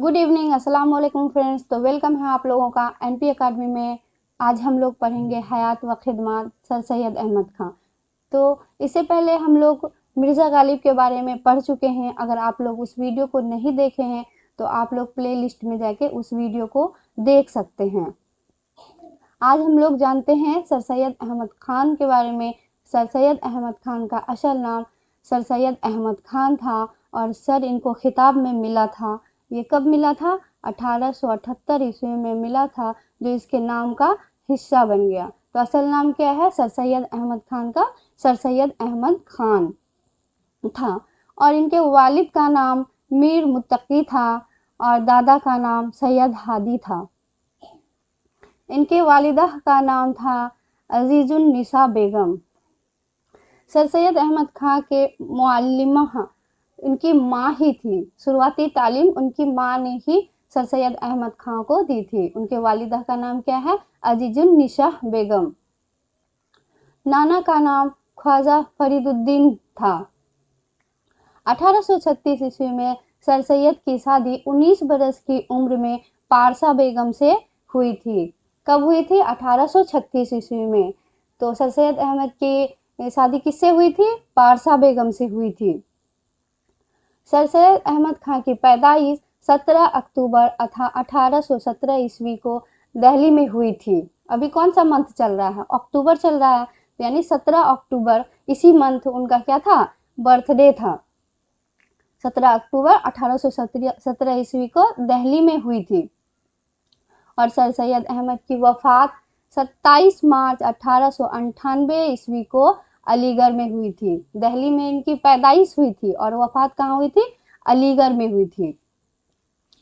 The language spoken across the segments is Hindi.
गुड इवनिंग, अस्सलाम वालेकुम फ्रेंड्स। तो वेलकम है आप लोगों का एनपी एकेडमी में। आज हम लोग पढ़ेंगे हयात व खिदमत सर सैयद अहमद खां। तो इससे पहले हम लोग मिर्ज़ा गालिब के बारे में पढ़ चुके हैं। अगर आप लोग उस वीडियो को नहीं देखे हैं तो आप लोग प्ले लिस्ट में जाके उस वीडियो को देख सकते हैं। आज हम लोग जानते हैं सर सैयद अहमद खान के बारे में। सर सैयद अहमद खान का असल नाम सर सैयद अहमद खान था और सर इनको खिताब में मिला था। ये कब मिला था? 1878 ईस्वी में मिला था, जो इसके नाम का हिस्सा बन गया। तो असल नाम क्या है सर सैयद अहमद खान का? सर सैयद अहमद खान था। और इनके वालिद का नाम मीर मुत्तकी था और दादा का नाम सैयद हादी था। इनके वालिदा का नाम था अजीजुन निसा बेगम। सर सैयद अहमद खां के मुअल्लिमा उनकी माँ ही थी। शुरुआती तालीम उनकी माँ ने ही सर सैयद अहमद खां को दी थी। उनके वालिदा का नाम क्या है? अजीजुन निसा बेगम। नाना का नाम ख्वाजा फरीदुद्दीन था। 1836 ईस्वी में सर सैयद की शादी 19 बरस की उम्र में पारसा बेगम से हुई थी। कब हुई थी? 1836 ईस्वी में। तो सर सैयद अहमद की शादी किससे हुई थी? पारसा बेगम से हुई थी। सर सैयद अहमद खां की पैदाइश 17 अक्टूबर 1817 ईस्वी को दिल्ली में हुई थी। अभी कौन सा मंथ चल रहा है? अक्टूबर चल रहा है, यानी 17 अक्टूबर इसी मंथ उनका क्या था? बर्थडे था। 17 अक्टूबर 1817 ईस्वी को दिल्ली में हुई थी। और सर सैयद अहमद की वफात 27 मार्च 1898 ईस्वी को अलीगढ़ में हुई थी। दिल्ली में इनकी पैदाइश हुई थी और वफात कहाँ हुई थी? अलीगढ़ में हुई थी।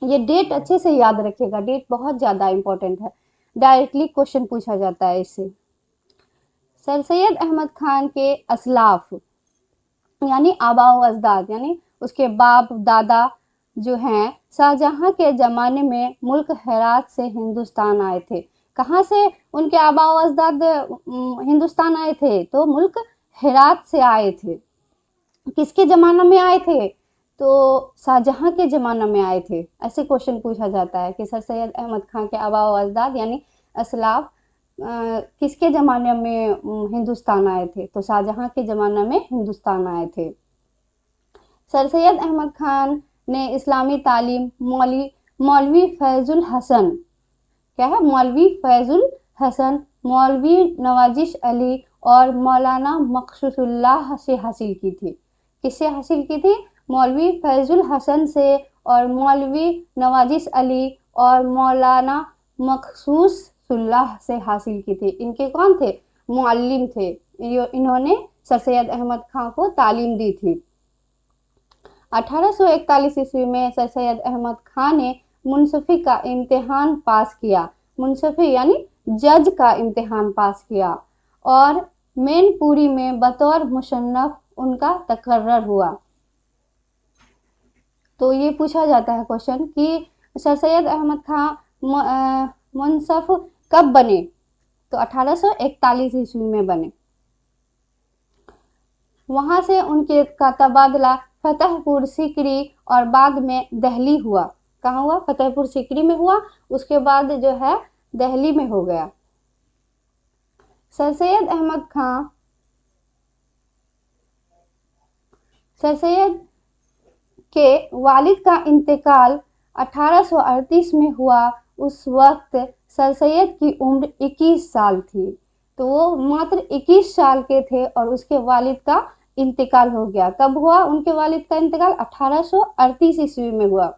ये डेट अच्छे से याद रखिएगा, डेट बहुत ज़्यादा इम्पोर्टेंट है, डायरेक्टली क्वेश्चन पूछा जाता है इससे। सर सैयद अहमद खान के असलाफ यानी आबा व अजदाद, यानी उसके बाप दादा जो हैं, शाहजहां के ज़माने में मुल्क हेरात से हिंदुस्तान आए थे। कहाँ से उनके आबा व अजदाद हिंदुस्तान आए थे? तो मुल्क हेरात से आए थे। किसके ज़माना में आए थे? तो शाहजहां के ज़माना में आए थे। ऐसे क्वेश्चन पूछा जाता है कि सर सैयद अहमद खान के आबा व अजदाद यानी असलाफ किसके ज़माने में हिंदुस्तान आए थे? तो शाहजहां के ज़माना में हिंदुस्तान आए थे। सर सैयद अहमद खान ने इस्लामी तालीम मौलवी फैजुल हसन, क्या है? मौलवी फैजुल हसन, मौलवी नवाजिश अली और मौलाना मकसूदुल्लाह से हासिल की थी। किससे हासिल की थी? मौलवी फैजुल हसन से और मौलवी नवाजिश अली और मौलाना मकसूदुल्लाह से हासिल की थी। इनके कौन थे? मुअल्लिम थे। इन्होंने सर सैयद अहमद खान को तालीम दी थी। 1841 ईस्वी में सर सैयद अहमद खान ने मुंसफी का इम्तिहान पास किया। मुंसफी यानी जज का इम्तिहान पास किया और मैनपुरी में बतौर मुशन्नफ उनका तकर्रर हुआ। तो ये पूछा जाता है क्वेश्चन कि सर सैयद अहमद खान मुंसफ कब बने? तो 1841 ईस्वी में बने। वहां से उनके का तबादला फतेहपुर सीकरी और बाद में दिल्ली हुआ। कहाँ हुआ? फतेहपुर सीकरी में हुआ, उसके बाद जो है दिल्ली में हो गया। सर सैयद अहमद खान सर सैयद के वालिद का इंतकाल 1838 में हुआ। उस वक्त सर सैयद की उम्र 21 साल थी। तो वो मात्र 21 साल के थे और उसके वालिद का इंतकाल हो गया। कब हुआ उनके वालिद का इंतकाल? 1838 ईस्वी में हुआ।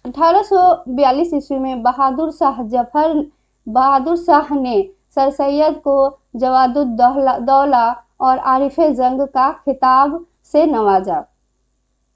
1842 ईस्वी में बहादुर शाह ने सर सैयद को जवादुद्दौला और आरिफ जंग का खिताब से नवाजा।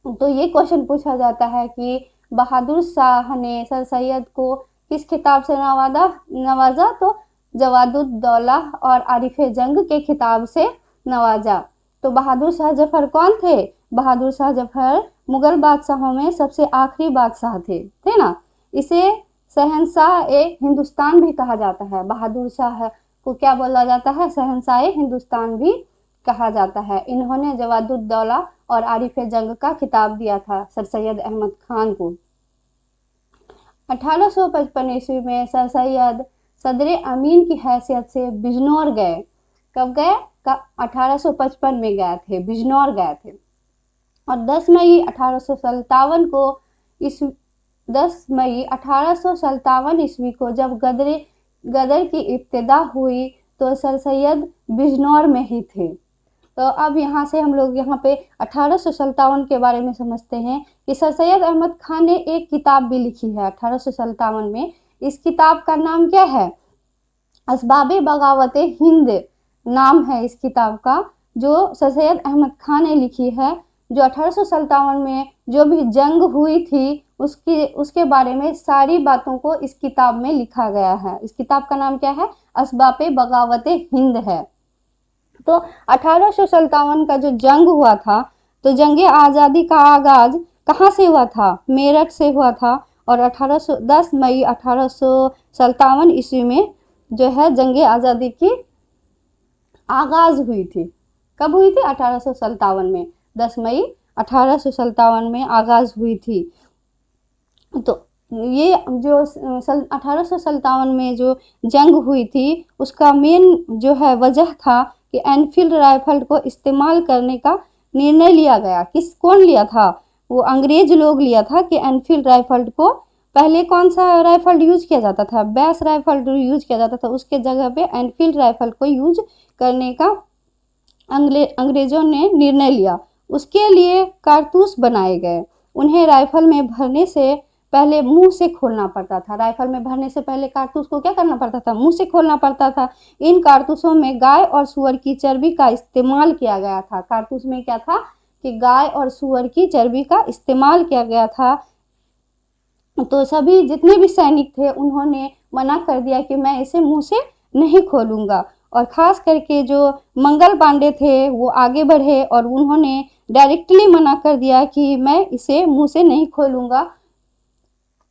तो ये क्वेश्चन पूछा जाता है कि बहादुर शाह ने सर सैयद को किस खिताब से नवाजा? तो जवादुद्दौला और आरिफ जंग के खिताब से नवाजा। तो बहादुर शाह जफर कौन थे? बहादुर शाह जफर मुगल बादशाहों में सबसे आखिरी बादशाह थे ना। इसे शहंशाह ए हिंदुस्तान भी कहा जाता है। बहादुर शाह को क्या बोला जाता है? शहंशाह ए हिंदुस्तान भी कहा जाता है। इन्होंने जवादुद्दौला और आरिफ जंग का खिताब दिया था सर सैयद अहमद खान को। 1855 ईस्वी में सर सैयद सदर अमीन की हैसियत से बिजनौर गए। कब गए? 1855 में गए थे, बिजनौर गए थे। और 10 मई 1857 को इस 10 मई 1857 ईस्वी को जब गदर की इब्तिदा हुई तो सर सैयद बिजनौर में ही थे। तो अब यहाँ से हम लोग यहाँ पे 1857 के बारे में समझते हैं कि सर सैयद अहमद खान ने एक किताब भी लिखी है 1857 में। इस किताब का नाम क्या है? असबाबे बगावत हिंद नाम है इस किताब का, जो सर सैयद अहमद खान ने लिखी है, जो 1857 में जो भी जंग हुई थी उसके बारे में सारी बातों को इस किताब में लिखा गया है। इस किताब का नाम क्या है? असबाबे बगावत हिंद है। तो 1857 का जो जंग हुआ था, तो जंग आज़ादी का आगाज कहाँ से हुआ था? मेरठ से हुआ था। और 10 मई 1857 ईस्वी में जो है जंग आज़ादी की आगाज हुई थी। कब हुई थी? 1857 में, 10 मई 1857 में आगाज हुई थी। तो ये जो 1857 में जो जंग हुई थी उसका मेन जो है वजह था कि एनफील्ड राइफल को इस्तेमाल करने का निर्णय लिया गया। कौन लिया था? वो अंग्रेज लोग लिया था कि एनफील्ड राइफल को, पहले कौन सा राइफल यूज किया जाता था? बैस राइफल यूज किया जाता था, उसके जगह पे एनफील्ड राइफल को यूज करने का अंग्रेजों ने निर्णय लिया। उसके लिए कारतूस बनाए गए। उन्हें राइफल में भरने से पहले मुंह से खोलना पड़ता था। राइफल में भरने से पहले कारतूस को क्या करना पड़ता था? मुंह से खोलना पड़ता था। इन कारतूसों में गाय और सुअर की चर्बी का इस्तेमाल किया गया था। कारतूस में क्या था कि गाय और सुअर की चर्बी का इस्तेमाल किया गया था। तो सभी जितने भी सैनिक थे उन्होंने मना कर दिया कि मैं इसे मुंह से नहीं खोलूंगा। और खास करके जो मंगल पांडे थे वो आगे बढ़े और उन्होंने डायरेक्टली मना कर दिया कि मैं इसे मुंह से नहीं खोलूंगा,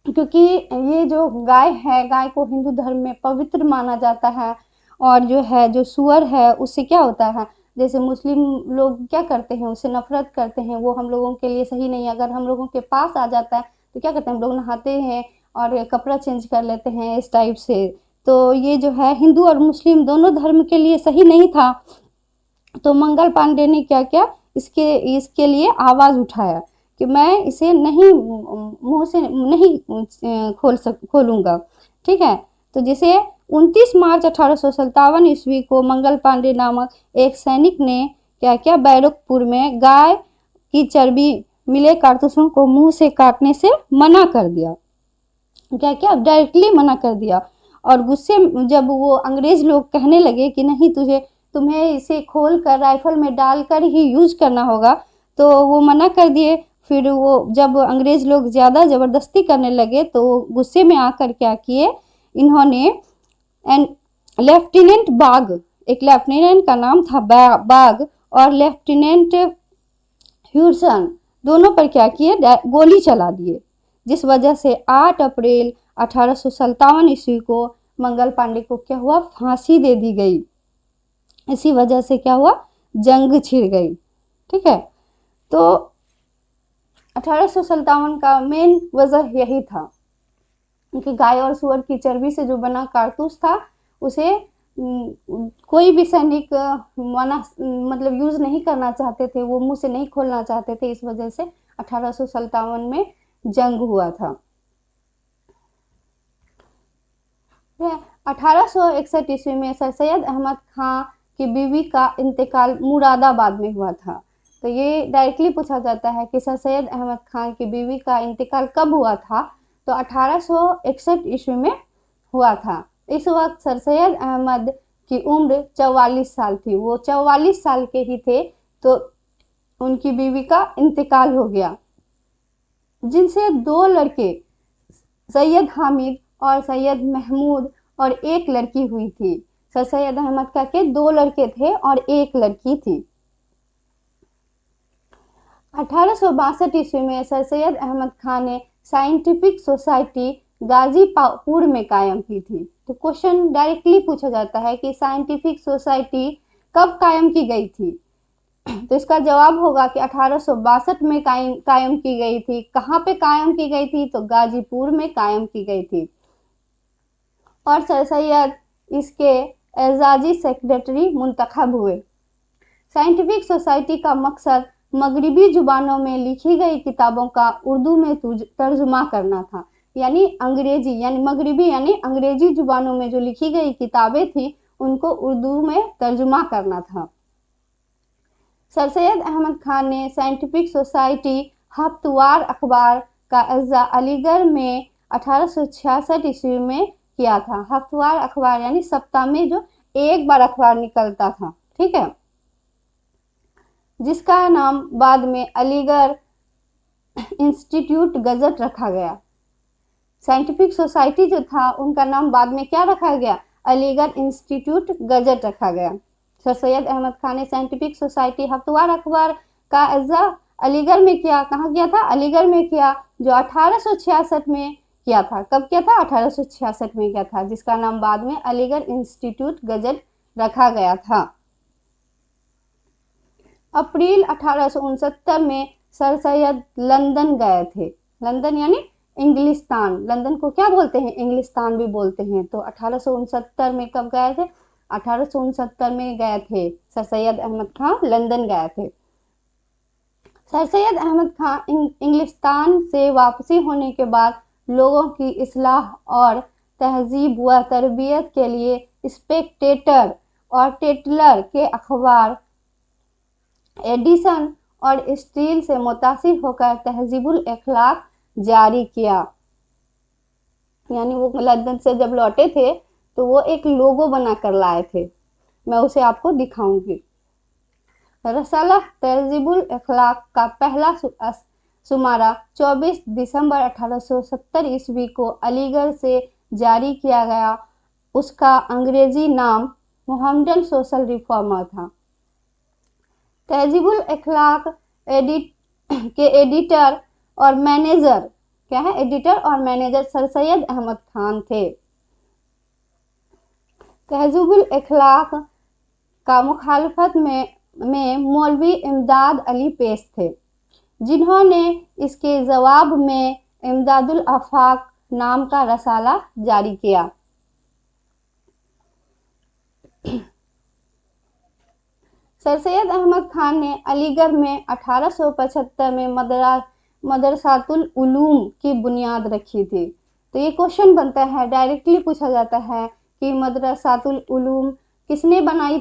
क्योंकि ये जो गाय है, गाय को हिंदू धर्म में पवित्र माना जाता है। और जो है जो सुअर है उससे क्या होता है, जैसे मुस्लिम लोग क्या करते हैं, उससे नफरत करते हैं, वो हम लोगों के लिए सही नहीं है। अगर हम लोगों के पास आ जाता है तो क्या करते हैं, हम लोग नहाते हैं और कपड़ा चेंज कर लेते हैं इस टाइप से। तो ये जो है हिंदू और मुस्लिम दोनों धर्म के लिए सही नहीं था। तो मंगल पांडे ने क्या किया, इसके लिए आवाज उठाया कि मैं इसे नहीं मुंह से नहीं खोलूंगा। ठीक है। तो जैसे 29 मार्च 1857 ईस्वी को मंगल पांडे नामक एक सैनिक ने क्या किया, बैरकपुर में गाय की चर्बी मिले कारतूसों को मुंह से काटने से मना कर दिया। क्या किया, डायरेक्टली मना कर दिया। और गुस्से जब वो अंग्रेज लोग कहने लगे कि नहीं तुम्हें इसे खोल कर राइफल में डालकर ही यूज करना होगा, तो वो मना कर दिए। फिर वो जब अंग्रेज लोग ज़्यादा ज़बरदस्ती करने लगे तो गुस्से में आकर क्या किए, इन्होंने लेफ्टिनेंट बाग, एक लेफ्टिनेंट का नाम था बाग और लेफ्टिनेंट ह्यूसन, दोनों पर क्या किए, गोली चला दिए। जिस वजह से 8 अप्रैल 1857 ईस्वी को मंगल पांडे को क्या हुआ, फांसी दे दी गई। इसी वजह से क्या हुआ, जंग छिड़ गई। ठीक है। तो 1857 का मेन वजह यही था कि गाय और सुअर की चर्बी से जो बना कारतूस था उसे कोई भी सैनिक मना मतलब यूज नहीं करना चाहते थे, वो मुंह से नहीं खोलना चाहते थे। इस वजह से 1857 में जंग हुआ था। 1861 ईस्वी में सर सैयद अहमद खां की बीवी का इंतकाल मुरादाबाद में हुआ था। तो ये डायरेक्टली पूछा जाता है कि सर सैयद अहमद खां की बीवी का इंतकाल कब हुआ था, तो 1861 ईस्वी में हुआ था। इस वक्त सर सैयद अहमद की उम्र 44 साल थी, वो 44 साल के ही थे तो उनकी बीवी का इंतकाल हो गया, जिनसे 2 लड़के सैयद हामिद और सैयद महमूद और एक लड़की हुई थी। सर सैयद अहमद का के 2 लड़के थे और एक लड़की थी। 1862 ईस्वी में सर सैयद अहमद खान ने साइंटिफिक सोसाइटी गाजीपुर में कायम की थी। तो क्वेश्चन डायरेक्टली पूछा जाता है कि साइंटिफिक सोसाइटी कब कायम की गई थी तो इसका जवाब होगा कि 1862 में कायम की गई थी। कहाँ पे कायम की गई थी? तो गाजीपुर में कायम की गई थी। और सर सैयद इसके एजाजी सेक्रेटरी मुंतखब हुए। साइंटिफिक सोसाइटी का मकसद मगरिबी जुबानों में लिखी गई किताबों का उर्दू में तर्जुमा करना था। यानी अंग्रेजी, यानी मगरिबी यानी अंग्रेजी जुबानों में जो लिखी गई किताबें थी उनको उर्दू में तर्जुमा करना था। सर सैयद अहमद खान ने साइंटिफिक सोसाइटी हफ्तवार अखबार का अज्जा अलीगढ़ में 1866 ईस्वी में किया था। हफ्तवार अखबार यानी सप्ताह में जो एक बार अखबार निकलता था, ठीक है, जिसका नाम बाद में अलीगढ़ इंस्टीट्यूट गजट रखा गया। साइंटिफिक सोसाइटी जो था उनका नाम बाद में क्या रखा गया? अलीगढ़ इंस्टीट्यूट गजट रखा गया। सर सैयद अहमद खान ने साइंटिफिक सोसाइटी हफ्तवार अखबार का इज़्ज़ा अलीगढ़ में किया। कहाँ किया था? अलीगढ़ में किया, जो 1866 में किया था। कब किया था? 1866 में किया था, जिसका नाम बाद में अलीगढ़ इंस्टीट्यूट गजट रखा गया था। अप्रैल 1869 में सर सैयद लंदन गए थे। लंदन यानी इंग्लिस्तान। लंदन को क्या बोलते हैं? इंग्लिस्तान भी बोलते हैं। तो 1869 में कब गए थे? 1869 में गए थे सर सैयद अहमद खान लंदन गए थे। सर सैयद अहमद खान इंग्लिस्तान से वापसी होने के बाद लोगों की इस्लाह और तहजीब व तरबियत के लिए स्पेक्टेटर और टेटलर के अखबार एडिसन और स्टील से मुतासिर होकर तहजीबुल अखलाक जारी किया। यानी वो लंदन से जब लौटे थे तो वो एक लोगो बनाकर लाए थे, मैं उसे आपको दिखाऊंगी। रसाला तहजीबुल अखलाक का पहला शुमारा 24 दिसंबर 1870 ईस्वी को अलीगढ़ से जारी किया गया। उसका अंग्रेजी नाम मोहम्मदन सोशल रिफॉर्मर था। तहजीबुल अखलाक के एडिटर और मैनेजर क्या है? एडिटर और मैनेजर सर सैयद अहमद खान थे। तहजीबुल अखलाक का मुखालफत में मौलवी इमदाद अली पेश थे, जिन्होंने इसके जवाब में इमदादुल आफाक नाम का रसाला जारी किया। सर सैयद अहमद खान ने अलीगढ़ में 1875 में मदरसातुल उलूम की बुनियाद रखी थी। तो ये क्वेश्चन बनता है, डायरेक्टली पूछा जाता है कि मदरसातुल उलूम किसने बनवाई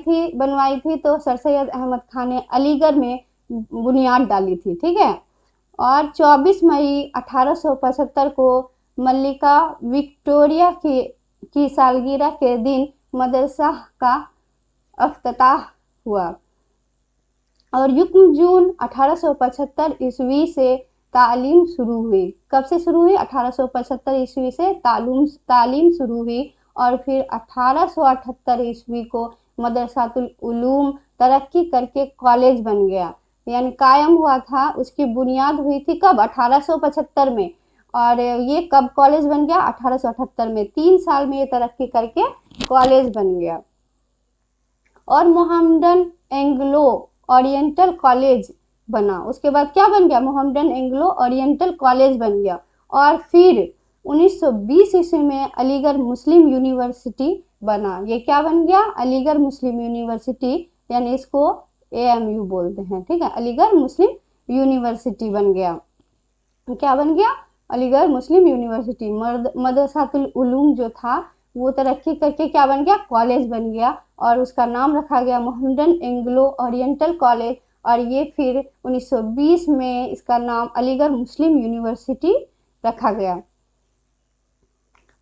थी? तो सर सैयद अहमद खान ने अलीगढ़ में बुनियाद डाली थी, ठीक है। और 24 मई 1875 को मल्लिका विक्टोरिया की सालगिरह के दिन मदरसा का अफ्ताह हुआ। और युक्म जून 1875 ईस्वी से तालीम शुरू हुई। कब से शुरू हुई? 1875 ईस्वी से तालीम शुरू हुई। और फिर 1878 ईस्वी को मदरसातुल उलूम तरक्की करके कॉलेज बन गया, यानी कायम हुआ था। उसकी बुनियाद हुई थी कब? 1875 में। और ये कब कॉलेज बन गया? 1878 में। 3 साल में ये तरक्की करके कॉलेज बन गया। और मोहम्मदन एंग्लो ओरिएंटल कॉलेज बना। उसके बाद क्या बन गया? मोहम्मदन एंग्लो ओरिएंटल कॉलेज बन गया। और फिर 1920 ईस्वी में अलीगढ़ मुस्लिम यूनिवर्सिटी बना। ये क्या बन गया? अलीगढ़ मुस्लिम यूनिवर्सिटी, यानी इसको AMU बोलते हैं, ठीक है। अलीगढ़ मुस्लिम यूनिवर्सिटी बन गया। क्या बन गया? अलीगढ़ मुस्लिम यूनिवर्सिटी। मदरसातुल उलूम जो था वो तरक्की करके क्या बन गया? कॉलेज बन गया। और उसका नाम रखा गया मोहम्मदन एंग्लो ओरिएंटल कॉलेज। और ये फिर 1920 में इसका नाम अलीगढ़ मुस्लिम यूनिवर्सिटी रखा गया।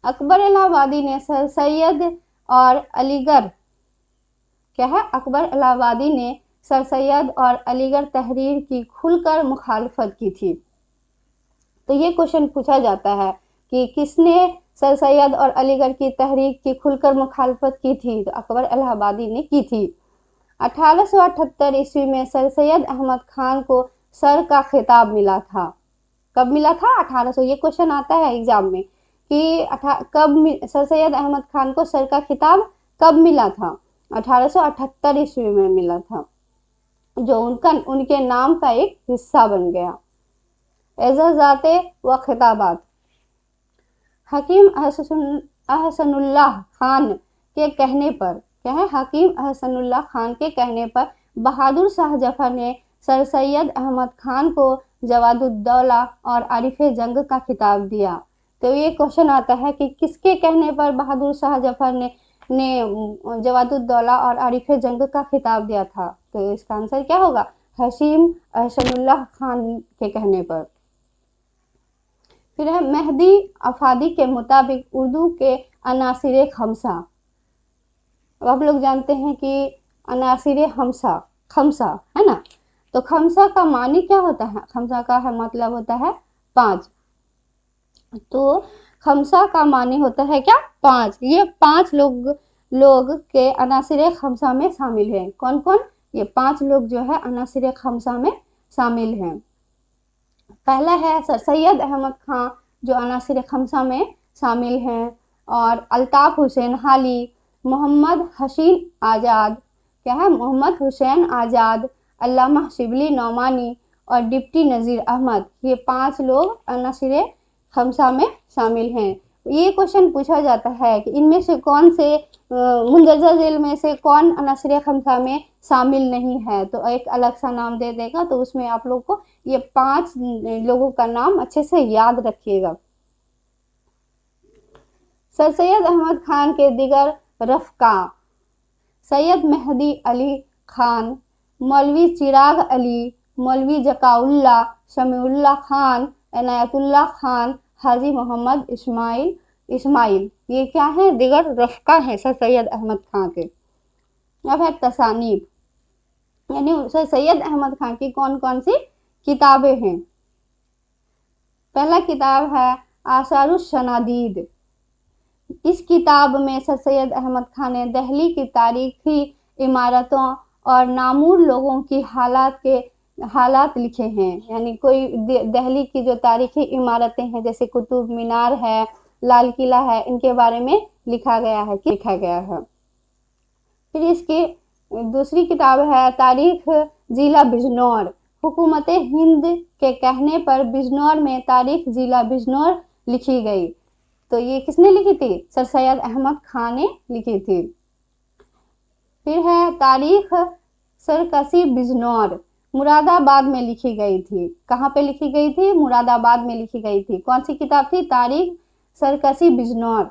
अकबर इलाहाबादी ने सर सैयद और अलीगढ़ क्या है? अकबर इलाहाबादी ने सर सैयद और अलीगढ़ तहरीर की खुलकर मुखालफत की थी। तो ये क्वेश्चन पूछा जाता है कि किसने सर सैयद और अलीगढ़ की तहरीक की खुलकर मुखालफत की थी? तो अकबर इलाहाबादी ने की थी। 1878 ईस्वी में सर सैयद अहमद खान को सर का खिताब मिला था। कब मिला था? 1800। ये क्वेश्चन आता है एग्जाम में कि कब सर सैयद अहमद खान को सर का खिताब कब मिला था? 1878 ईस्वी में मिला था। जो उनके नाम का एक हिस्सा बन गया। एजाज़ाते व खिताबात। हकीम अहसनुल्लाह खान के कहने पर, क्या है, हकीम अहसनुल्लाह खान के कहने पर बहादुर शाह जफर ने सर सैयद अहमद खान को जवादुद्दौला और आरिफ जंग का खिताब दिया। तो ये क्वेश्चन आता है कि किसके कहने पर बहादुर शाह जफर ने जवादुद्दौला और आरिफ जंग का खिताब दिया था? तो इसका आंसर क्या होगा? हकीम अहसनुल्लाह खान के कहने पर। फिर है मेहदी अफादी के मुताबिक उर्दू के अनासिर खमसा। अब आप लोग जानते हैं कि अनासिर खमसा खमसा है ना, तो खमसा का मानी क्या होता है? खमसा का है मतलब होता है 5। तो खमसा का मानी होता है क्या? 5। ये 5 लोग के अनासिर खमसा में शामिल हैं। कौन कौन? ये 5 लोग जो है अनासिर खमसा में शामिल हैं। पहला है सर सैयद अहमद खान जो अनासिर खमसा में शामिल हैं, और अल्ताफ हुसैन हाली, मोहम्मद हसीन आज़ाद, क्या है, मोहम्मद हुसैन आज़ाद, अल्लामा शिबली नौमानी और डिप्टी नज़ीर अहमद। ये 5 लोग अनासिर खमसा में शामिल हैं। ये क्वेश्चन पूछा जाता है कि इनमें से कौन से मुंदरजा झेल में से कौन अनासिर खमसा में शामिल नहीं है, तो एक अलग सा नाम दे देगा। तो उसमें आप लोग को ये 5 लोगों का नाम अच्छे से याद रखिएगा। सर सैयद अहमद खान के दिगर रफ़का: सैयद मेहदी अली खान, मौलवी चिराग अली, मौलवी जकाउल्ला, शमीउल्लाह खान, इनायतुल्लाह खान, हाजी मोहम्मद इस्माइल। ये क्या है? दिगर रफ़का है सर सैयद अहमद खान के। अब है तसानीफ, यानी सर सैयद अहमद खान की कौन कौन सी किताबें हैं। पहला किताब है आसारुस सनादीद। इस किताब में सर सैयद अहमद खान ने दिल्ली की तारीखी इमारतों और नामूर लोगों की हालात लिखे हैं। यानी कोई दिल्ली की जो तारीखी इमारतें हैं जैसे कुतुब मीनार है, लाल किला है, इनके बारे में लिखा गया है। फिर इसकी दूसरी किताब है तारीख जिला बिजनौर। हुकूमत हिंद के कहने पर बिजनौर में तारीख जिला बिजनौर लिखी गई। तो ये किसने लिखी थी? सर सैयद अहमद खान ने लिखी थी। फिर है तारीख सरकसी बिजनौर, मुरादाबाद में लिखी गई थी। कहाँ पे लिखी गई थी? मुरादाबाद में लिखी गई थी। कौन सी किताब थी? तारीख सरकसी बिजनौर।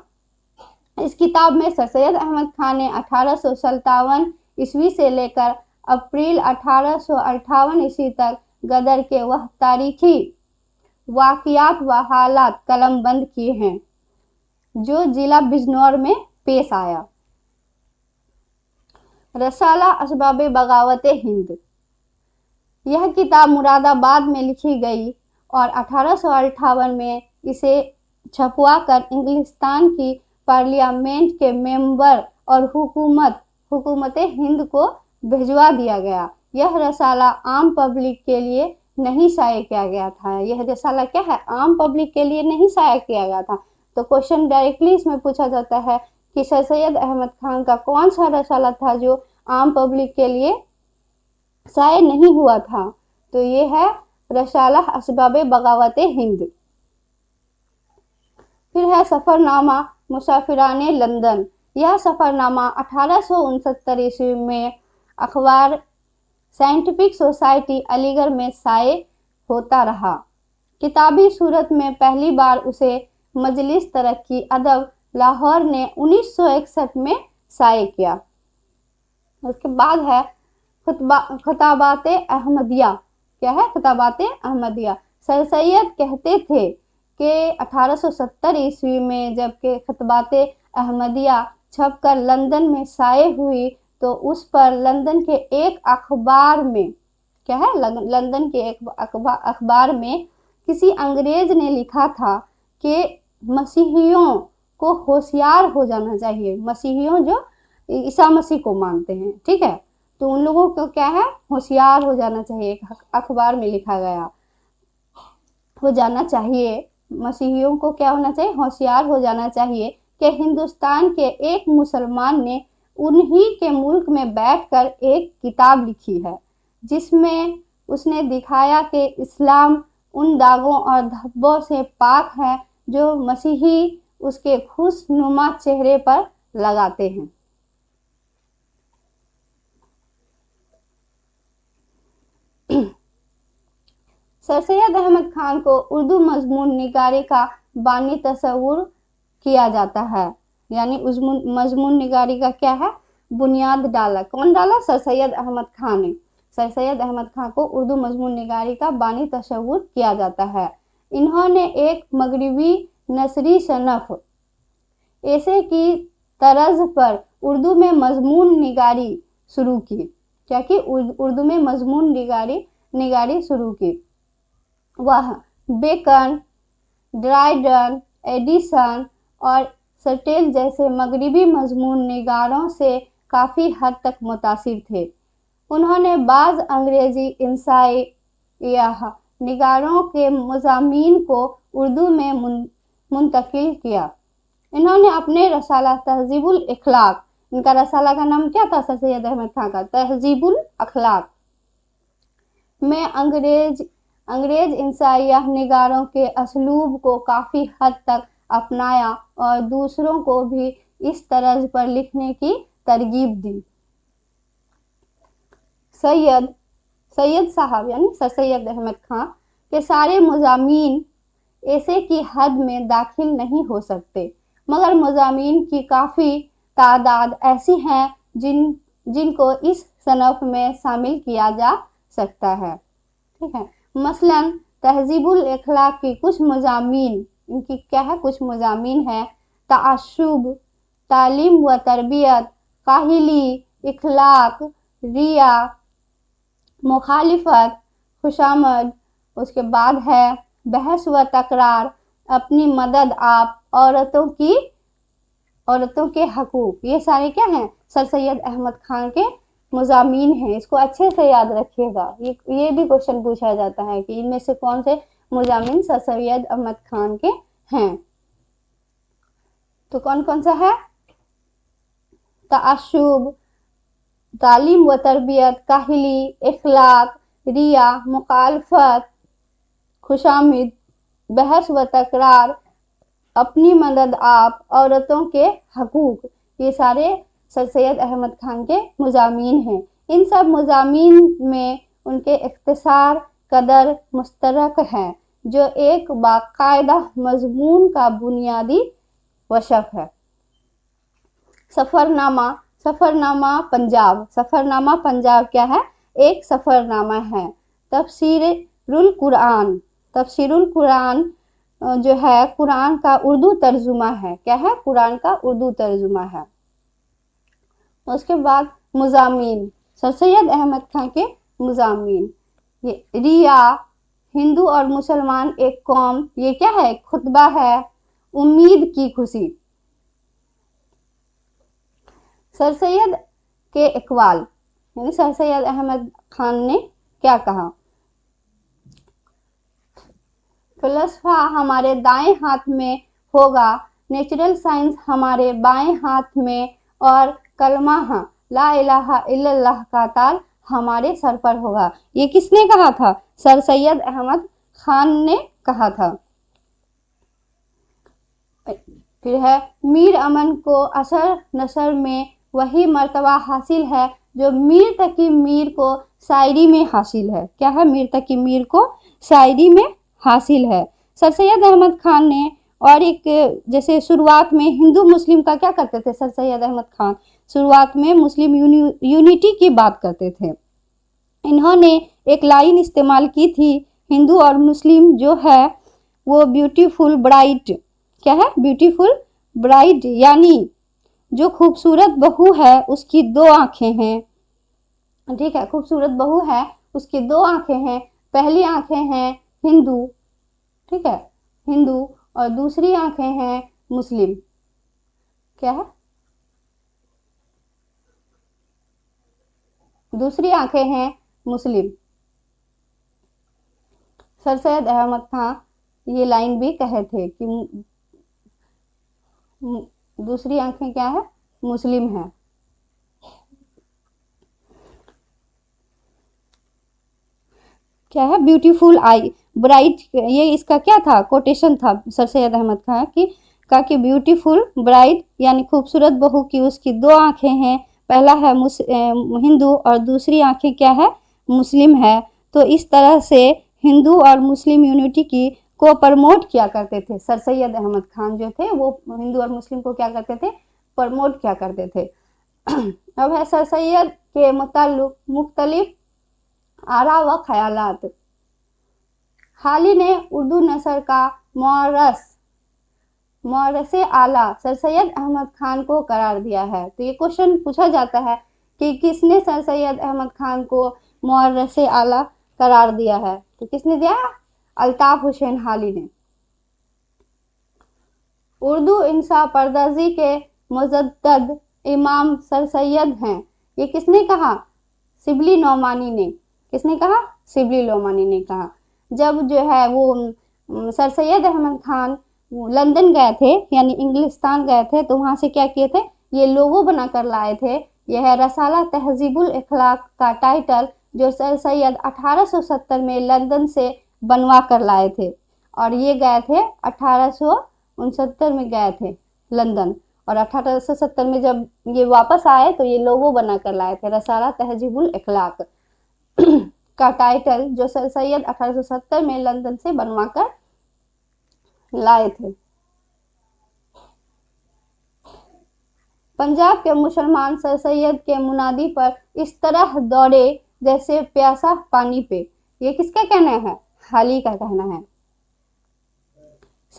इस किताब में सर सैयद अहमद खान ने 1857 ईस्वी से लेकर अप्रैल 1858 ईस्वी तक गदर के वह तारीखी वाक़ियात व हालात कलमबंद किए हैं जो जिला बिजनौर में पेश आया। रसाला असबाब बगावत हिंद। यह किताब मुरादाबाद में लिखी गई और 1858 में इसे छपवा कर इंग्लिस्तान की पार्लियामेंट के मेंबर और हुकूमत हिंद को भिजवा दिया गया। यह रसाला आम पब्लिक के लिए नहीं शाये किया गया था। यह रसाला क्या है? आम पब्लिक के लिए नहीं शाया किया गया था। तो क्वेश्चन डायरेक्टली इसमें पूछा जाता है कि सर सैयद अहमद खान का कौन सा रसाला था जो आम पब्लिक के लिए शाये नहीं हुआ था? तो ये है रसाला असबाब बगावत हिंद। फिर है सफ़रनामा मुसाफिराने लंदन। यह सफ़रनामा 1869 ईस्वी में अखबार साइंटिफिक सोसाइटी अलीगढ़ में शाये होता रहा। किताबी सूरत में पहली बार उसे मजलिस तरक्की अदब लाहौर ने 1961 में शाये किया। उसके बाद है खिताबात अहमदिया। क्या है? खिताबात अहमदिया। सर सैयद कहते थे कि 1870 ईस्वी में जबकि खिताबात अहमदिया छपकर लंदन में शाये हुई तो उस पर लंदन के एक अखबार में, क्या है, लंदन के एक अखबार में किसी अंग्रेज ने लिखा था कि मसीहियों को होशियार हो जाना चाहिए। मसीहियों जो ईसा मसीह को मानते हैं, ठीक है, तो उन लोगों को क्या है? होशियार हो जाना चाहिए। एक अखबार में लिखा गया हो जाना चाहिए, मसीहियों को क्या होना चाहिए? होशियार हो जाना चाहिए कि हिंदुस्तान के एक मुसलमान ने उन्हीं के मुल्क में बैठकर एक किताब लिखी है जिसमें उसने दिखाया कि इस्लाम उन दागों और धब्बों से पाक है जो मसीही उसके खुशनुमा चेहरे पर लगाते हैं। सर सैयद अहमद खान को उर्दू मजमून निगारी का बानी तस्वुर किया जाता है, यानी उस मजमून निगारी का क्या है, बुनियाद डाला। कौन डाला? सर सैयद अहमद खान ने। सर सैयद अहमद खान को उर्दू मजमून निगारी का बानी तस्वुर किया जाता है। इन्होंने एक मगरिबी नसरी सनफ ऐसे की तर्ज पर उर्दू में मजमून निगारी शुरू की। क्या कि उर्दू में मजमून निगारी शुरू की। वह बेकन, ड्राइडन, एडिसन और सटेल जैसे मगरिबी मजमून निगारों से काफ़ी हद तक मुतासिर थे। उन्होंने बाज़ अंग्रेज़ी इंसाइयाह निगारों के मज़ामीन को उर्दू में मुंतकिल किया। इन्होंने अपने रसाला तहज़ीबुल अखलाक, इनका रसाला का नाम क्या था सर सैयद अहमद खान का? तहज़ीबुल अखलाक में अंग्रेज इंसाइयाह निगारों के असलूब को काफ़ी हद तक अपनाया और दूसरों को भी इस तर्ज पर लिखने की तरगीब दी। सैयद साहब यानी सर सैयद अहमद खान के सारे मज़ामीन ऐसे की हद में दाखिल नहीं हो सकते, मगर मज़ामीन की काफ़ी तादाद ऐसी हैं जिनको इस सनफ में शामिल किया जा सकता है। ठीक है, मसलन तहज़ीबुल अखलाक की कुछ मज़ामीन, इनकी क्या है, कुछ मज़ामीन है तअस्सुब, तालीम व तरबियत, काहिली, इखलाक, रिया, मुखालिफत, खुशामद। उसके बाद है बहस व तकरार, अपनी मदद आप, औरतों के हकूक। ये सारे क्या हैं? सर सैयद अहमद खान के मज़ामीन हैं। इसको अच्छे से याद रखिएगा, ये भी क्वेश्चन पूछा जाता है कि इनमें से कौन से मज़ामीन सर सैयद अहमद खान के हैं। तो कौन कौन सा है? तअस्सुब, तालीम व तरबियत, काहिली, इखलाक, रिया, मुखालफत, खुशामिद, बहस व तकरार, अपनी मदद आप, औरतों के हकूक। ये सारे सर सैयद अहमद खान के मज़ामीन हैं। इन सब मज़ामीन में उनके इख्तिसार कदर मुश्तरक हैं जो एक बाकायदा मजमून का बुनियादी वशफ है। सफ़रनामा पंजाब क्या है? एक सफ़रनामा है। तफसीरुल कुरान जो है कुरान का उर्दू तर्जुमा है। क्या है? कुरान का उर्दू तर्जुमा है। उसके बाद मुज़ामीन, सर सैयद अहमद खान के मुज़ामीन, ये रिया, हिंदू और मुसलमान एक कौम, ये क्या है? खुतबा है, उम्मीद की खुशी। सर सैयद के इकबाल यानी सर सैयद अहमद खान ने क्या कहा? फलसफा हमारे दाएं हाथ में होगा, नेचुरल साइंस हमारे बाएं हाथ में, और कलमा ला इलाहा इल्लल्लाह का ताल हमारे सर पर होगा। ये किसने कहा था? सर सैयद अहमद खान ने कहा था। फिर है मीर अमन को असर नसर में वही मर्तबा हासिल है जो मीर तकी मीर को शायरी में हासिल है। क्या है? मीर तकी मीर को शायरी में हासिल है। सर सैयद अहमद खान ने और एक जैसे शुरुआत में हिंदू मुस्लिम का क्या करते थे सर सैयद अहमद खान? शुरुआत में मुस्लिम यूनिटी की बात करते थे। इन्होंने एक लाइन इस्तेमाल की थी, हिंदू और मुस्लिम जो है वो ब्यूटीफुल ब्राइट, क्या है? ब्यूटीफुल ब्राइट, यानी जो खूबसूरत बहू है उसकी दो आंखें हैं। ठीक है, खूबसूरत बहू है उसकी दो आंखें हैं। पहली आंखें हैं हिंदू, ठीक है, हिंदू, और दूसरी आंखें हैं मुस्लिम। क्या है? दूसरी आंखें हैं मुस्लिम। सर सैयद अहमद खान ये लाइन भी कहे थे कि दूसरी आंखें क्या है? मुस्लिम है। क्या है, ब्यूटीफुल आई ब्राइट, ये इसका क्या था, कोटेशन था सर सैयद अहमद खान की, कहा कि ब्यूटीफुल ब्राइड यानी खूबसूरत बहू की उसकी दो आंखें हैं, पहला है हिंदू और दूसरी आंखें क्या है, मुस्लिम है। तो इस तरह से हिंदू और मुस्लिम यूनिटी की को प्रमोट किया करते थे सर सैयद अहमद खान जो थे, वो हिंदू और मुस्लिम को क्या करते थे, प्रमोट किया करते थे। अब है सर सैयद के मुताल्लिक मुख्तलिफ आरा व ख्यालात। हाल ही ने उर्दू नसर का मौरसे आला सर सैयद अहमद खान को करार दिया है। तो ये क्वेश्चन पूछा जाता है कि किसने सर सैयद अहमद खान को मौरसे आला करार दिया है, तो किसने दिया, अल्ताफ हुसैन हाली ने। उर्दू इंसा परदर्जी के मुजद्दद इमाम सर सैयद हैं, ये किसने कहा, शिबली नौमानी ने। किसने कहा, शिबली नौमानी ने कहा। जब जो है वो सर सैयद अहमद खान लंदन गए थे यानी इंग्लिस्तान गए थे, तो वहां से क्या किए थे, ये लोगो बनाकर लाए थे। यह रसाला तहजीबुल इखलाक का टाइटल जो सर सैयद 1870 में लंदन से बनवा कर लाए थे, और ये गए थे 1869 में गए थे लंदन, और 1870 में जब ये वापस आए तो ये लोगो बना कर लाए थे, रसाला तहजीबुल इखलाक का टाइटल जो सर सैयद 1870 में लंदन से बनवा कर लाए थे। पंजाब के मुसलमान सर सैयद के मुनादी पर इस तरह दौड़े जैसे प्यासा पानी पे, ये किसका कहना है, हाली का कहना है।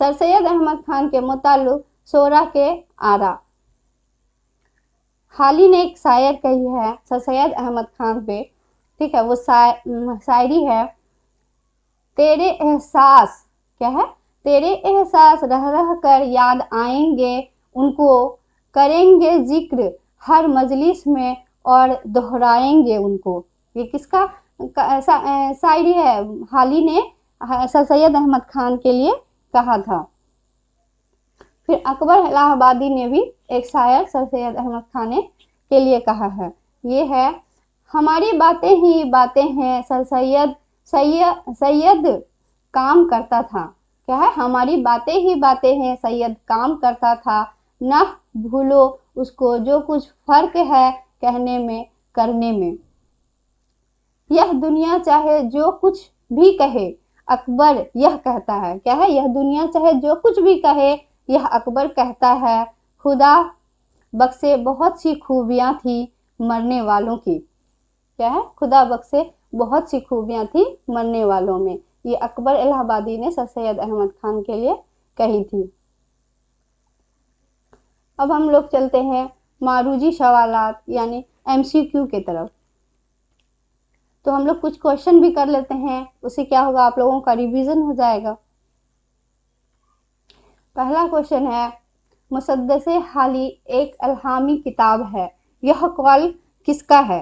सर सैयद अहमद खान के मुताल्लिक शोरा के आरा। हाली ने एक शायर कही है सर सैयद अहमद खान पे, ठीक है, वो शायरी है, तेरे एहसास, क्या है, तेरे एहसास रह रह कर याद आएंगे उनको, करेंगे जिक्र हर मजलिस में और दोहराएंगे उनको। ये किसका शायरी है, हाली ने सर सैयद अहमद खान के लिए कहा था। फिर अकबर इलाहाबादी ने भी एक शायर सर सैयद अहमद खान के लिए कहा है, ये है, हमारी बातें ही बातें हैं सर सैयद सैयद काम करता था। क्या है, हमारी बातें ही बातें हैं सैयद काम करता था, ना भूलो उसको जो कुछ फर्क है कहने में करने में। यह दुनिया चाहे जो कुछ भी कहे अकबर यह कहता है, क्या है, यह दुनिया चाहे जो कुछ भी कहे यह अकबर कहता है, खुदा बख्शे बहुत सी खूबियां थी मरने वालों की। क्या है, खुदा बख्शे बहुत सी खूबियां थी मरने वालों में। ये अकबर इलाहाबादी ने सर सैयद अहमद खान के लिए कही थी। अब हम लोग चलते हैं मारूजी सवालात यानी एमसीक्यू के तरफ। तो हम लोग कुछ क्वेश्चन भी कर लेते हैं, उससे क्या होगा, आप लोगों का रिवीजन हो जाएगा। पहला क्वेश्चन है, मुसद्दसे हाली एक अल्हामी किताब है, यह कौल किसका है।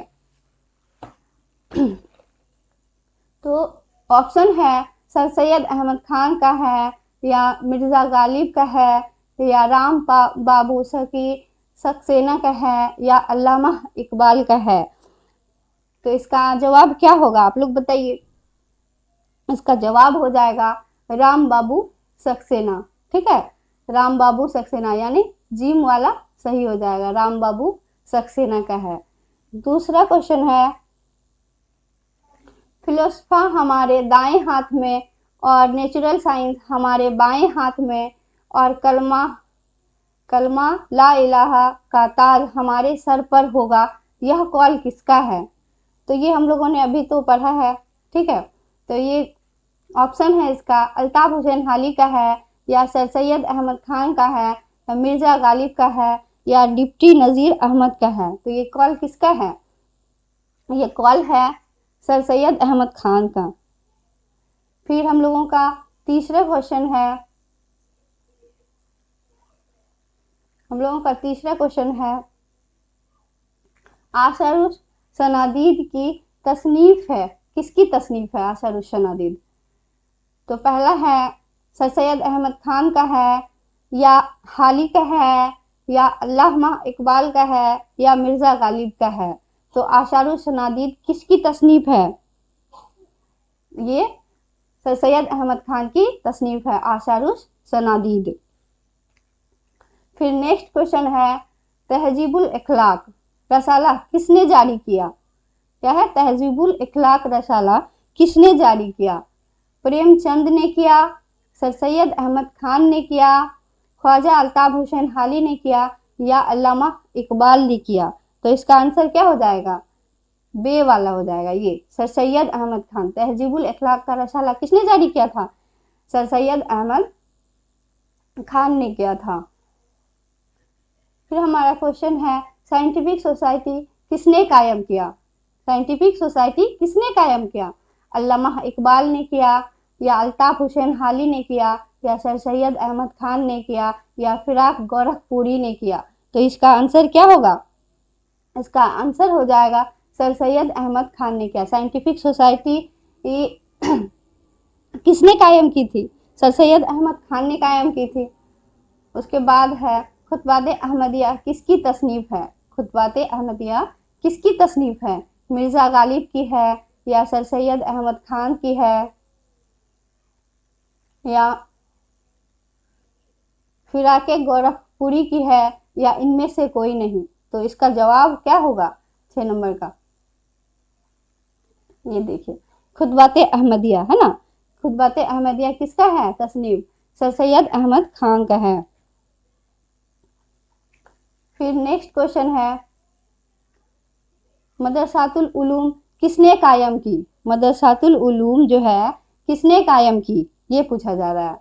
तो ऑप्शन है सर सैयद अहमद खान का है, या मिर्जा गालिब का है, या राम बाबू सक्सेना का है, या अल्लामा इकबाल का है। तो इसका जवाब क्या होगा, आप लोग बताइए। इसका जवाब हो जाएगा राम बाबू सक्सेना, ठीक है, राम बाबू सक्सेना, यानी जीम वाला सही हो जाएगा, राम बाबू सक्सेना का है। दूसरा क्वेश्चन है, फिलोसफा हमारे दाएं हाथ में और नेचुरल साइंस हमारे बाएं हाथ में, और कलमा ला इलाहा का ताज हमारे सर पर होगा, यह कौल किसका है। तो ये हम लोगों ने अभी तो पढ़ा है, ठीक है, तो ये ऑप्शन है इसका अल्ताफ हुसैन हाली का है, या सर सैयद अहमद खान का है, या मिर्जा गालिब का है, या डिप्टी नज़ीर अहमद का है। तो ये कौल किसका है, ये कौल है सर सैयद अहमद खान का। फिर हम लोगों का तीसरा क्वेश्चन है, आशरुस सनादीद की तसनीफ है, किसकी तसनीफ है आशरुस सनादीद। तो पहला है सर सैयद अहमद खान का है, या हाली का है, या अल्लामा इकबाल का है, या मिर्जा गालिब का है। तो आशारुस सनादीद किसकी तसनीफ है, ये सर सैयद अहमद खान की तसनीफ है आशारुश सनादीद। फिर नेक्स्ट क्वेश्चन है तहजीबुल इखलाक रसाला किसने जारी किया? क्या है? तहजीबुल इखलाक रसाला किसने जारी किया? प्रेमचंद ने किया, सर सैयद अहमद खान ने किया, ख्वाजा अल्ताफ हुसैन हाली ने किया या अल्लामा इकबाल ने किया? तो इसका आंसर क्या हो जाएगा? बे वाला हो जाएगा। ये सर सैयद अहमद खान। तहजीबुल इखलाक का रसाला किसने जारी किया था? सर सैयद अहमद खान ने किया था। फिर हमारा क्वेश्चन है साइंटिफिक सोसाइटी किसने कायम किया? साइंटिफिक सोसाइटी किसने कायम किया? अल्लामा इकबाल ने किया या अल्ताफ हुसैन हाली ने किया या सर सैयद अहमद खान ने किया या फिराक गोरखपुरी ने किया? तो इसका आंसर क्या होगा? इसका आंसर हो जाएगा सर सैयद अहमद खान ने किया। साइंटिफिक सोसाइटी किसने कायम की थी? सर सैयद अहमद खान ने कायम की थी। उसके बाद है खुतबात अहमदिया किसकी तसनीफ है? खुतबात अहमदिया किसकी तसनीफ है? मिर्ज़ा गालिब की है या सर सैयद अहमद खान की है या फिराके गोरखपुरी की है या इनमें से कोई नहीं? तो इसका जवाब क्या होगा 6 नंबर का? ये देखिए खुतबात अहमदिया है ना। खुतबात अहमदिया किसका है तसनीफ? सर सैयद अहमद खान का है। फिर नेक्स्ट क्वेश्चन है मदरसातुल उलूम किसने कायम की? मदरसातुल उलूम जो है किसने कायम की? ये पूछा जा रहा है।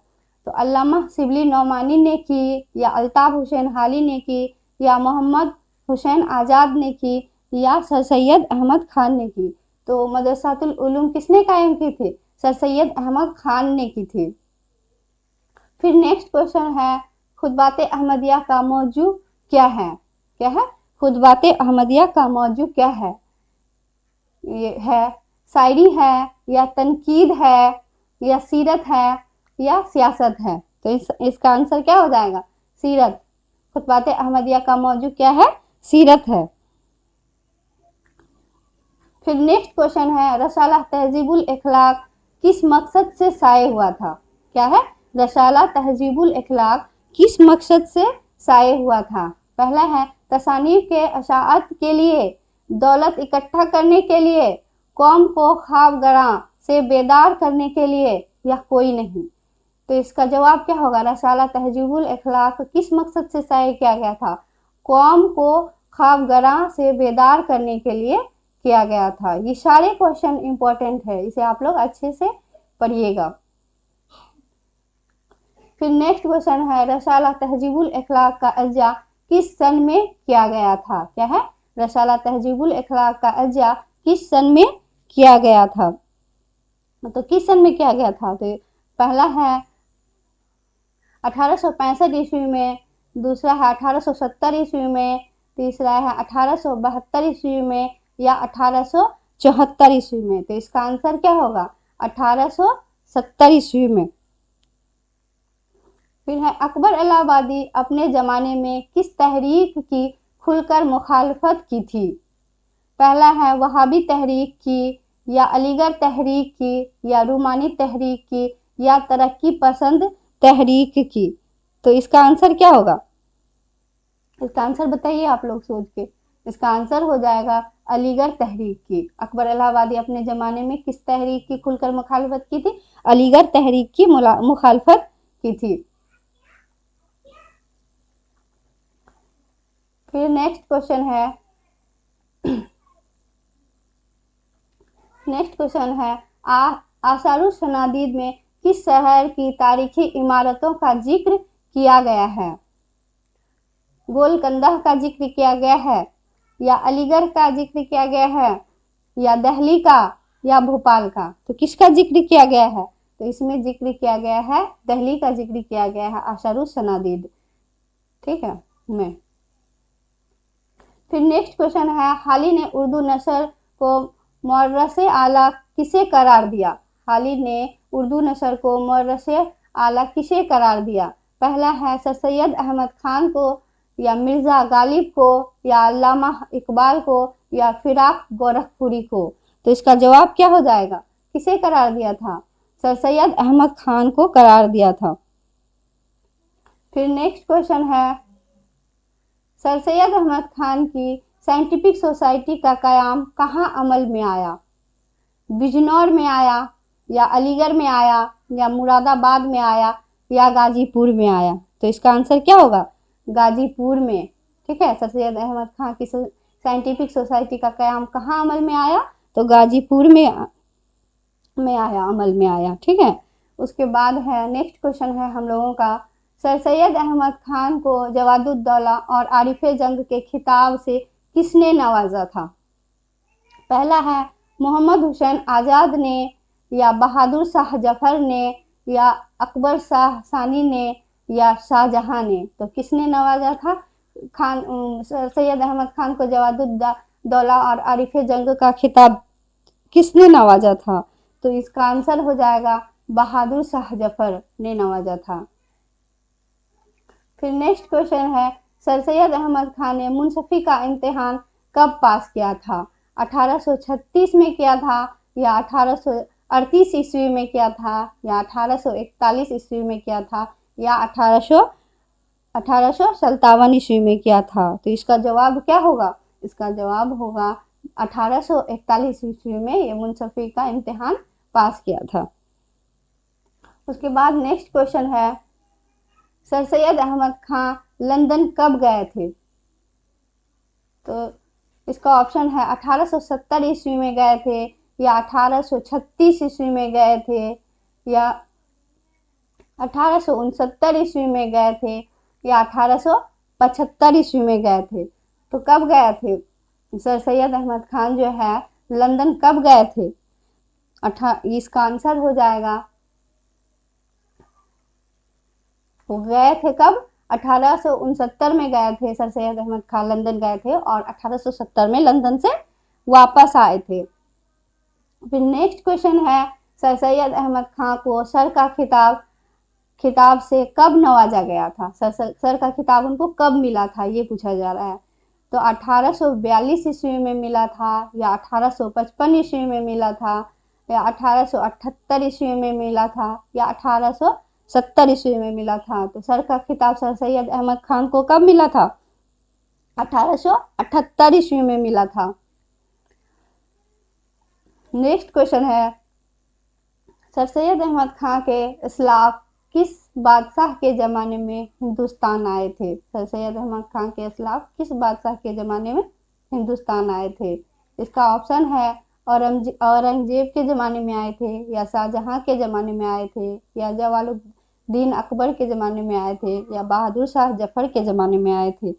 तो अल्लामा शिबली नौमानी ने की या अल्ताफ हुसैन हाली ने की या मोहम्मद हुसैन आज़ाद ने की या सर सैयद अहमद खान ने की? तो मदरसातुल उलूम किसने कायम की थी? सर सैयद अहमद खान ने की थी। फिर नेक्स्ट क्वेश्चन है खुतबात अहमदिया का मौजू क्या है? क्या है? खुतबात अहमदिया का मौजू क्या है? ये है शायरी है या तनकीद है या सीरत है या सियासत है? तो इसका आंसर क्या हो जाएगा? सीरत। खुतबात अहमदिया का मौजू क्या है? सीरत है। फिर नेक्स्ट क्वेश्चन है रसाला तहजीबुल इखलाक किस मकसद से शाये हुआ था? क्या है? रसाला तहजीबुल इखलाक किस मकसद से शाये हुआ था? पहला है तसानीफ के अशाअत के लिए, दौलत इकट्ठा करने के लिए, कौम को ख्वाबगरा से बेदार करने के लिए या कोई नहीं? तो इसका जवाब क्या होगा? रसाला तहजीबुल इखलाक किस मकसद से शाये किया गया था? कौम को ख्वाबगरा से बेदार करने के लिए किया गया था। ये सारे क्वेश्चन इंपॉर्टेंट है, इसे आप लोग अच्छे से पढ़िएगा। फिर नेक्स्ट क्वेश्चन है रसाला तहजीबुल इखलाक का अज्जा किस सन में किया गया था? क्या है? रसाला तहजीबुल इखलाक का अज्जा किस सन में किया गया था? तो किस सन में किया गया था? तो पहला है 1865 ईस्वी में, दूसरा है 1870 ईस्वी में, तीसरा है 1872 ईस्वी में या 1874 ईस्वी में? तो इसका आंसर क्या होगा? 1870 ईस्वी में। फिर है अकबर इलाहाबादी अपने ज़माने में किस तहरीक की खुलकर मुखालफत की थी? पहला है वहाबी तहरीक की या अलीगढ़ तहरीक की या रूमानी तहरीक की या तरक्की पसंद तहरीक की? तो इसका आंसर क्या होगा? इसका आंसर बताइए आप लोग सोच के। इसका आंसर हो जाएगा अलीगढ़ तहरीक की। अकबर इलाहाबादी अपने ज़माने में किस तहरीक की खुलकर मुखालफत की थी? अलीगढ़ तहरीक की मुखालफत की थी। फिर नेक्स्ट क्वेश्चन है आसारुस सनादीद में किस शहर की तारीखी इमारतों का जिक्र किया गया है? गोलकंदा का जिक्र किया गया है या अलीगढ़ का जिक्र किया गया है या दिल्ली का या भोपाल का? तो किसका जिक्र किया गया है? तो इसमें जिक्र किया गया है, दिल्ली का जिक्र किया गया है आसारुस सनादीद। ठीक है मैं। फिर नेक्स्ट क्वेश्चन है हाली ने उर्दू नस्र को मौरसे आला किसे करार दिया? हाली ने उर्दू नस्र को मौरसे आला किसे करार दिया? पहला है सर सैयद अहमद खान को या मिर्ज़ा गालिब को या अल्लामा इकबाल को या फिराक गोरखपुरी को? तो इसका जवाब क्या हो जाएगा? किसे करार दिया था? सर सैयद अहमद खान को करार दिया था। फिर नेक्स्ट क्वेश्चन है, सर सैयद अहमद खान की साइंटिफिक सोसाइटी का कयाम कहाँ अमल में आया? बिजनौर में आया, या अलीगढ़ में आया, या मुरादाबाद में आया, या गाजीपुर में आया? तो इसका आंसर क्या होगा? गाजीपुर में। ठीक है, सर सैयद अहमद खान की साइंटिफिक सोसाइटी का कयाम कहाँ अमल में आया? तो गाजीपुर में आया, अमल में आया। ठीक है, उसके बाद है नेक्स्ट क्वेश्चन है हम लोगों का, सर सैयद अहमद खान को जवादुद्दौला और आरिफ जंग के खिताब से किसने नवाजा था? पहला है मोहम्मद हुसैन आज़ाद ने, या बहादुर शाह जफर ने, या अकबर शाह सानी ने, या शाहजहां ने? तो किसने नवाजा था सैयद अहमद खान को जवादुद्दौला और आरिफ जंग का खिताब किसने नवाजा था? तो इसका आंसर हो जाएगा बहादुर शाह जफर ने नवाजा था। फिर नेक्स्ट क्वेश्चन है, सर सैयद अहमद खान ने मुंसफी का इम्तिहान कब पास किया था? 1836 में किया था, या 1838 ईस्वी में किया था, या 1841 ईस्वी में किया था, या 1857 ईस्वी में किया था? तो इसका जवाब क्या होगा? इसका जवाब होगा 1841 ईस्वी में ये मुंसफी का इम्तिहान पास किया था। उसके बाद नेक्स्ट क्वेश्चन है, सर सैयद अहमद खान लंदन कब गए थे? तो इसका ऑप्शन है 1870 ईस्वी में गए थे, या 1836 ईस्वी में गए थे, या 1869 ईस्वी में गए थे, या 1875 ईस्वी में गए थे? तो कब गए थे सर सैयद अहमद खान जो है लंदन, कब गए थे? इसका आंसर हो जाएगा, वो गए थे कब? 1869 में गए थे सर सैयद अहमद खान, लंदन गए थे और 1870 में लंदन से वापस आए थे। फिर नेक्स्ट क्वेश्चन है, सर सैयद अहमद खान को सर का खिताब से कब नवाजा गया था? सर का खिताब उनको कब मिला था, ये पूछा जा रहा है। तो 1842 ईस्वी में मिला था, या 1855 ईस्वी में मिला था, या 1878 ईस्वी में मिला था, या 1870 ईस्वी में मिला था? तो सर का खिताब सर सैयद अहमद खान को कब मिला था? 1878 ईस्वी में मिला था। नेक्स्ट क्वेश्चन है, सर सैयद अहमद खान के इस्लाफ किस बादशाह के ज़माने में हिंदुस्तान आए थे? सर सैयद अहमद खान के इस्लाफ किस बादशाह के ज़माने में हिंदुस्तान आए थे? इसका ऑप्शन है औरंगजेब के ज़माने में आए थे, या शाहजहां के ज़माने में आए थे, या जलालुद्दीन अकबर के ज़माने में आए थे, या बहादुर शाह जफर के ज़माने में आए थे?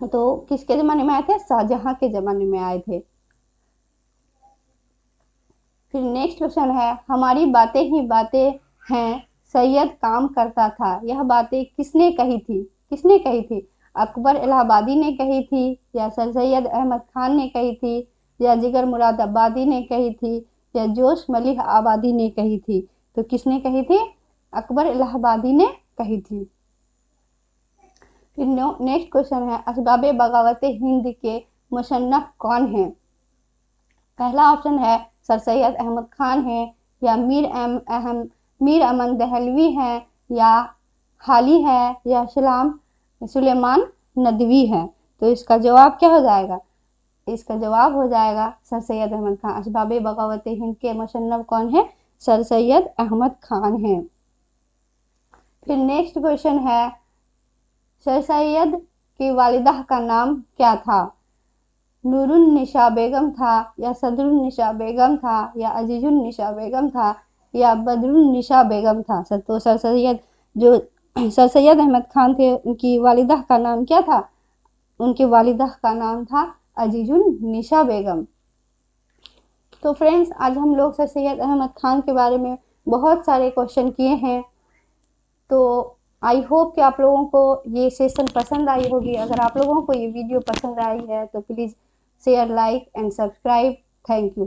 तो किसके ज़माने में आए थे? शाहजहां के ज़माने में आए थे। फिर नेक्स्ट क्वेश्चन है, हमारी बातें ही बातें हैं सैयद काम करता था, यह बातें किसने कही थी? किसने कही थी? अकबर इलाहाबादी ने कही थी, या सर सैयद अहमद खान ने कही थी, या जिगर मुरादाबादी ने कही थी, या जोश मलिक आबादी ने कही थी? तो किसने कही थी? अकबर इलाहाबादी ने कही थी। फिर नेक्स्ट क्वेश्चन है, असबाब बगावत हिंद के मुसन्नफ कौन है? पहला ऑप्शन है सर सैयद अहमद खान है, या मीर अमन दहलवी है, या हाली है, या सुलेमान नदवी है? तो इसका जवाब क्या हो जाएगा? इसका जवाब हो जाएगा सर सैयद अहमद खान। असबाब बगावत हिंद के मुसन्नफ कौन है? सर सैयद अहमद खान है। फिर नेक्स्ट क्वेश्चन है, सर सैयद की वालिदा का नाम क्या था? नूरुन्निसा बेगम था, या सदरुन्निसा बेगम था, या अजीजुन्निसा बेगम था, या बदरुन्निसा बेगम था? तो सर सैयद अहमद खान थे, उनकी वालिदा का नाम क्या था? उनकी वालिदा का नाम था अजीजुन्निसा बेगम। तो फ्रेंड्स, आज हम लोग सर सैयद अहमद खान के बारे में बहुत सारे क्वेश्चन किए हैं। तो आई होप कि आप लोगों को ये सेशन पसंद आई होगी। अगर आप लोगों को ये वीडियो पसंद आई है तो please share, like and subscribe. Thank you.